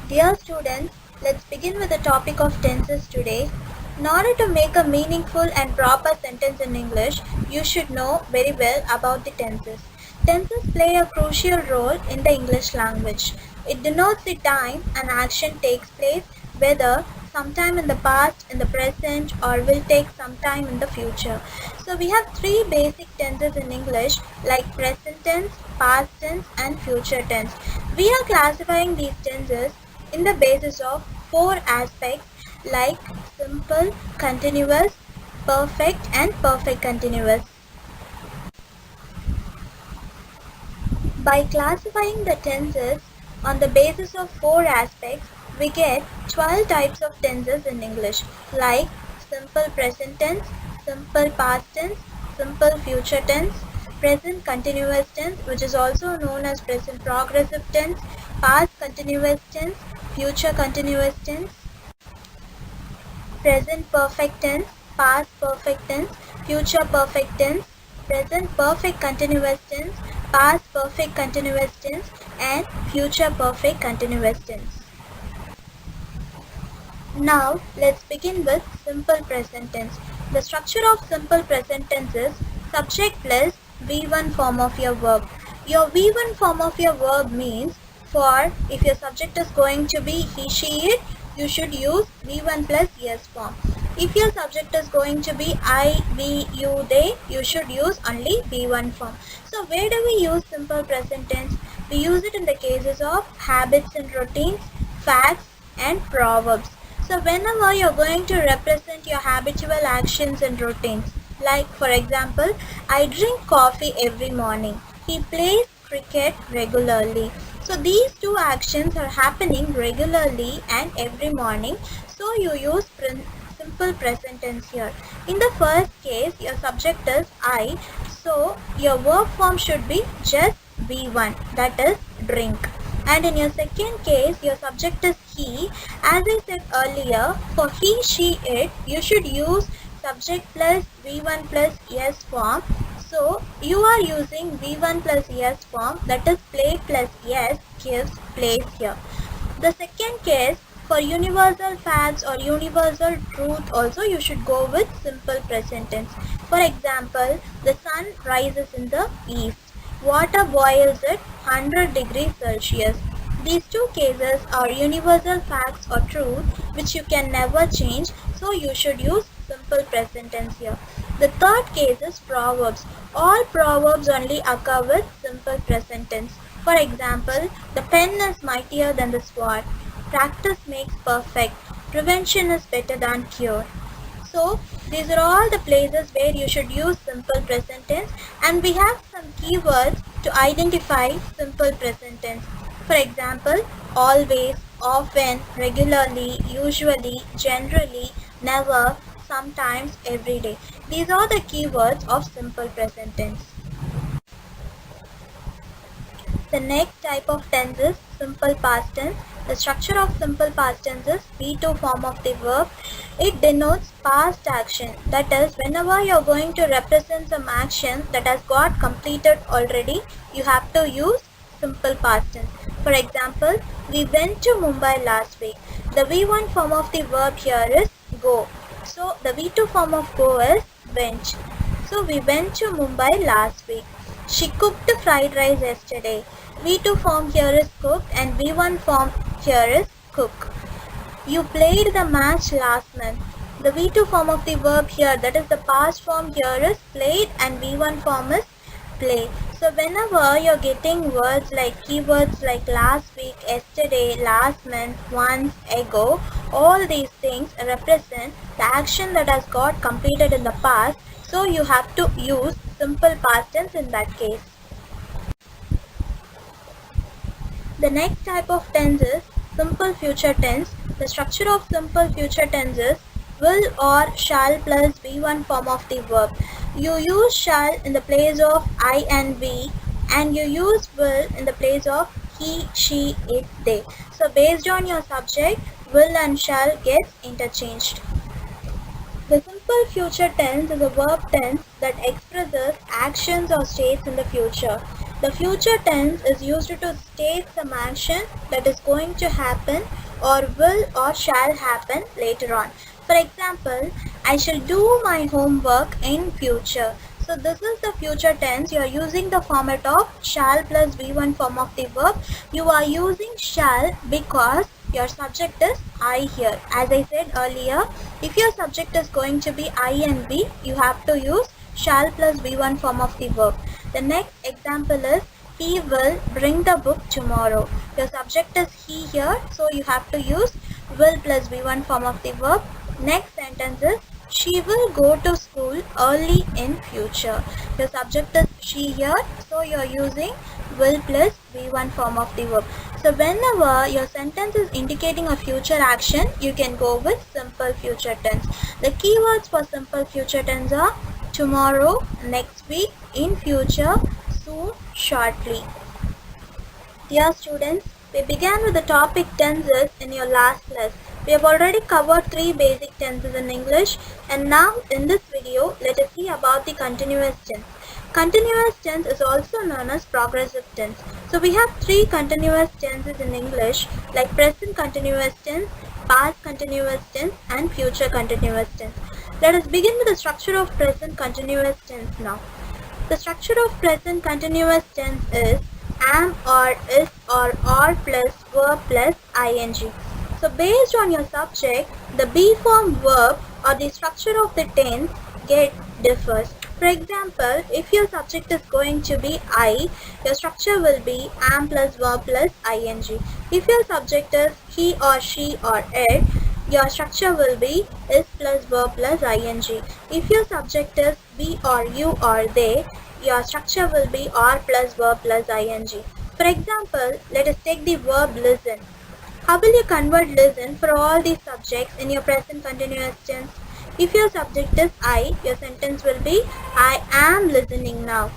Dear students, let's begin with the topic of tenses today. In order to make a meaningful and proper sentence in English, you should know very well about the tenses. Tenses play a crucial role in the English language. It denotes the time an action takes place, whether sometime in the past, in the present, or will take some time in the future. So we have three basic tenses in English like present tense, past tense, and future tense. We are classifying these tenses in the basis of four aspects like simple, continuous, perfect, and perfect continuous. By classifying the tenses on the basis of four aspects, we get 12 types of tenses in English like simple present tense, simple past tense, simple future tense, present continuous tense, which is also known as present progressive tense, past continuous tense, future continuous tense, present perfect tense, past perfect tense, future perfect tense, present perfect continuous tense, past perfect continuous tense, and future perfect continuous tense. Now, let's begin with simple present tense. The structure of simple present tense is subject plus V1 form of your verb. Your V1 form of your verb means for if your subject is going to be he, she, it, you should use V1 plus yes form. If your subject is going to be I, we, you, they, you should use only V1 form. So where do we use simple present tense? We use it in the cases of habits and routines, facts, and proverbs. So whenever you're going to represent your habitual actions and routines, like for example, I drink coffee every morning. He plays cricket regularly. So these two actions are happening regularly and every morning. So you use simple present tense here. In the first case, your subject is I. So your verb form should be just V1, that is drink. And in your second case, your subject is he. As I said earlier, for he, she, it, you should use subject plus V1 plus yes form. So you are using V1 plus yes form, that is play plus yes gives place here. The second case, for universal facts or universal truth also you should go with simple present tense. For example, the sun rises in the east. Water boils at 100 degrees Celsius. These two cases are universal facts or truth which you can never change, so you should use simple present tense here. The third case is proverbs. All proverbs only occur with simple present tense. For example, the pen is mightier than the sword. Practice makes perfect. Prevention is better than cure. So these are all the places where you should use simple present tense, and we have some keywords to identify simple present tense. For example, always, often, regularly, usually, generally, never, sometimes, every day. These are the keywords of simple present tense. The next type of tense is simple past tense. The structure of simple past tense is V2 form of the verb. It denotes past action. That is, whenever you are going to represent some action that has got completed already, you have to use simple past tense. For example, we went to Mumbai last week. The V1 form of the verb here is go. So the V2 form of go is went. So we went to Mumbai last week. She cooked fried rice yesterday. V2 form here is cooked and V1 form here is cook. You played the match last month. The V2 form of the verb here, that is the past form here is played and V1 form is play. So whenever you're getting words like keywords like last week, yesterday, last month, once, ago, all these things represent the action that has got completed in the past. So you have to use simple past tense in that case. The next type of tense is simple future tense. The structure of simple future tense is will or shall plus V1 form of the verb. You use shall in the place of I and we, and you use will in the place of he, she, it, they. So based on your subject, will and shall get interchanged. The simple future tense is a verb tense that expresses actions or states in the future. The future tense is used to state some action that is going to happen or will or shall happen later on. For example, I shall do my homework in future. So this is the future tense. You are using the format of shall plus V1 form of the verb. You are using shall because your subject is I here. As I said earlier, if your subject is going to be I and B, you have to use shall plus V1 form of the verb. The next example is he will bring the book tomorrow. Your subject is he here, so you have to use will plus V1 form of the verb. Next sentence is she will go to school early in future. Your subject is she here, so you are using will plus V1 form of the verb. So whenever your sentence is indicating a future action, you can go with simple future tense. The keywords for simple future tense are tomorrow, next week, in future, soon, shortly. Dear students, we began with the topic tenses in your last class. We have already covered 3 basic tenses in English, and now in this video, let us see about the continuous tense. Continuous tense is also known as progressive tense. So we have 3 continuous tenses in English like present continuous tense, past continuous tense and future continuous tense. Let us begin with the structure of present continuous tense now. The structure of present continuous tense is am or is or are plus verb plus ing. So based on your subject, the be form verb or the structure of the tense differs. For example, if your subject is going to be I, your structure will be am plus verb plus ing. If your subject is he or she or it, your structure will be is plus verb plus ing. If your subject is we or you or they, your structure will be are plus verb plus ing. For example, let us take the verb listen. How will you convert listen for all these subjects in your present continuous tense? If your subject is I, your sentence will be I am listening now.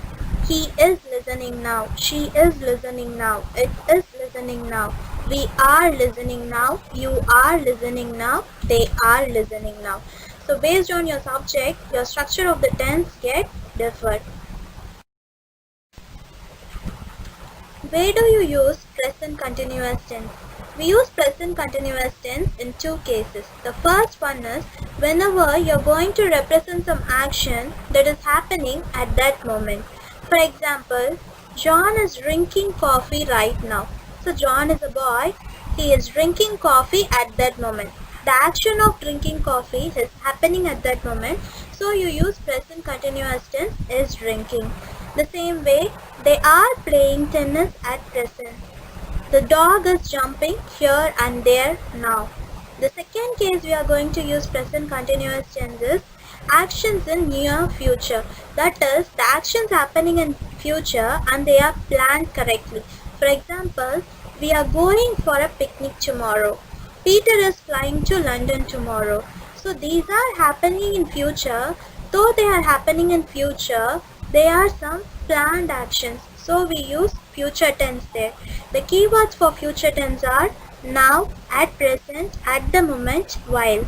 He is listening now. She is listening now. It is listening now. We are listening now. You are listening now. They are listening now. So based on your subject, your structure of the tense get differed. Where do you use present continuous tense? We use present continuous tense in 2 cases. The first one is whenever you're going to represent some action that is happening at that moment. For example, John is drinking coffee right now. So John is a boy. He is drinking coffee at that moment. The action of drinking coffee is happening at that moment. So you use present continuous tense is drinking. The same way, they are playing tennis at present. The dog is jumping here and there now. The second case we are going to use present continuous tense is actions in near future. That is, the actions happening in future and they are planned correctly. For example, we are going for a picnic tomorrow. Peter is flying to London tomorrow. So these are happening in future. Though they are happening in future, they are some planned actions. So we use future tense there. The keywords for future tense are now, at present, at the moment, while.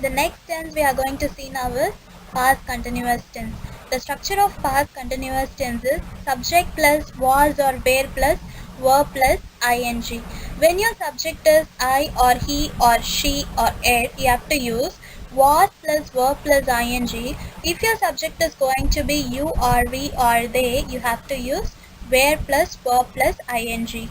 The next tense we are going to see now is past continuous tense. The structure of past continuous tense is subject plus was or were plus verb plus ing. When your subject is I or he or she or it, you have to use was plus verb plus ing. If your subject is going to be you or we or they, you have to use were plus verb plus ing.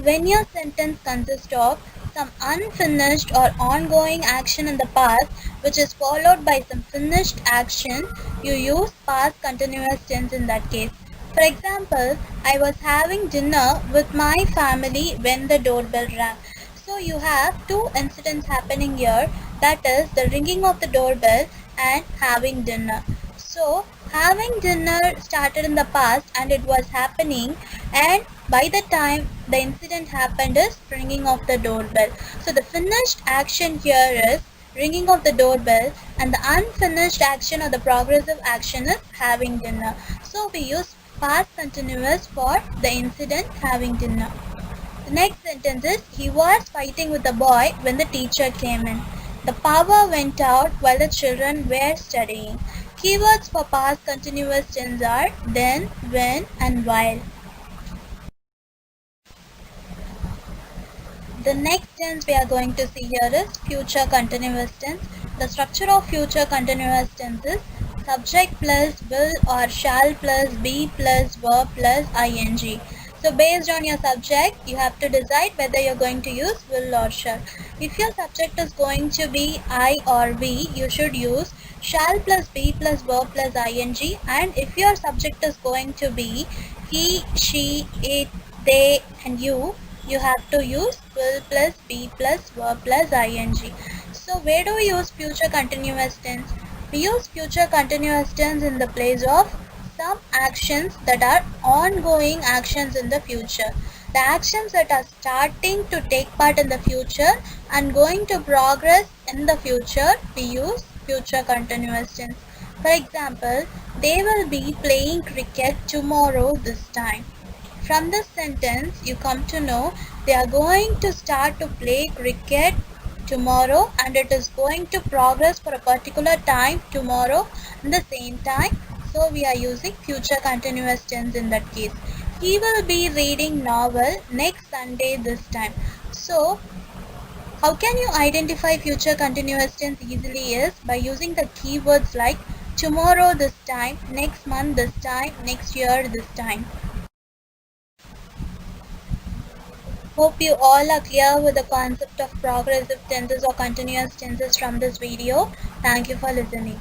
When your sentence consists of some unfinished or ongoing action in the past which is followed by some finished action, you use past continuous tense in that case. For example, I was having dinner with my family when the doorbell rang. So you have 2 incidents happening here, that is the ringing of the doorbell and having dinner. So having dinner started in the past and it was happening, and by the time the incident happened is ringing of the doorbell. So the finished action here is ringing of the doorbell and the unfinished action or the progressive action is having dinner. So we use past continuous for the incident having dinner. The next sentence is he was fighting with the boy when the teacher came in. The power went out while the children were studying. Keywords for past continuous tense are then, when and while. The next tense we are going to see here is future continuous tense. The structure of future continuous tense is subject plus will or shall plus be plus verb plus ing. So based on your subject, you have to decide whether you're going to use will or shall. If your subject is going to be I or we, you should use shall plus be plus verb plus ing. And if your subject is going to be he, she, it, they and you have to use will plus be plus verb plus ing. So where do we use future continuous tense? We use future continuous tense in the place of some actions that are ongoing actions in the future. The actions that are starting to take part in the future and going to progress in the future, we use future continuous tense. For example, they will be playing cricket tomorrow this time. From this sentence, you come to know they are going to start to play cricket tomorrow and it is going to progress for a particular time tomorrow in the same time. So we are using future continuous tense in that case. He will be reading novel next Sunday this time. So how can you identify future continuous tense easily is by using the keywords like tomorrow this time, next month this time, next year this time. Hope you all are clear with the concept of progressive tenses or continuous tenses from this video. Thank you for listening.